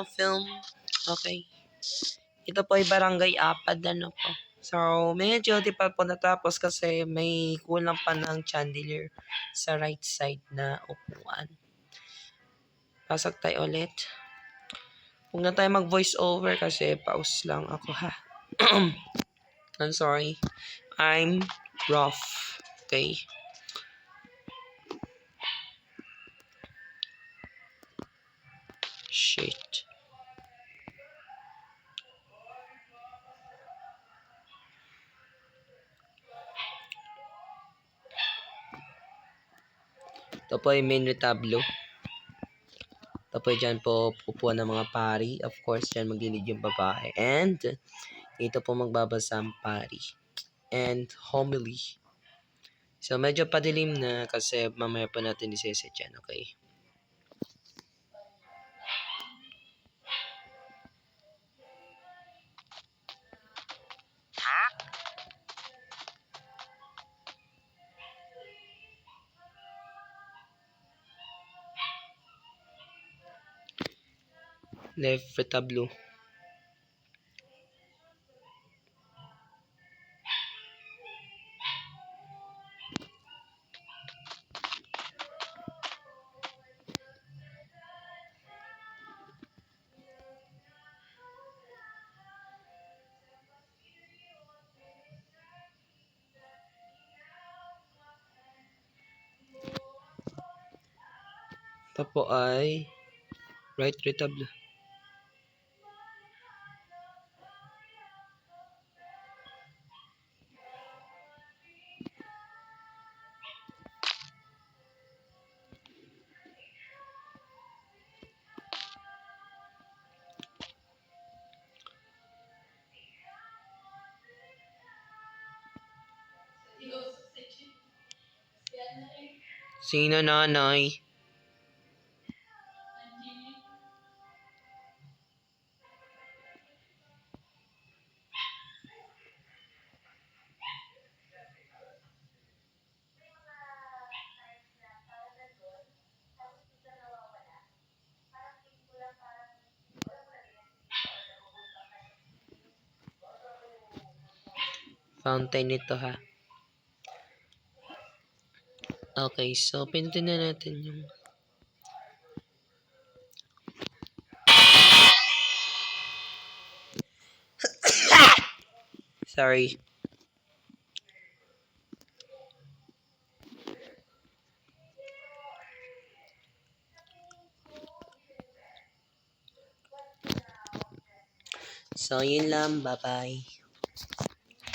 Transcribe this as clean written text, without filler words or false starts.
film. Okay. Ito po ay Barangay Apad, ano po. So, medyo di pa po natapos kasi may kulang pa ng chandelier sa right side na upuan. Pasok tayo ulit. Huwag na tayo mag-voice over kasi pause lang ako ha. I'm sorry. I'm rough. Okay. Shit. Ito po yung main retablo. Ito po dyan po upuan ng mga pari. Of course, dyan maglilid yung babae. And ito po magbabasa ang pari. And homily. So, medyo padilim na kasi mamaya pa natin iseset dyan. Okay. Left retablo. Ito po ay right retablo. Sino nanay? Fountain ito ha. Okay, so pindutin na natin yung sorry. So, yun lang. Bye-bye.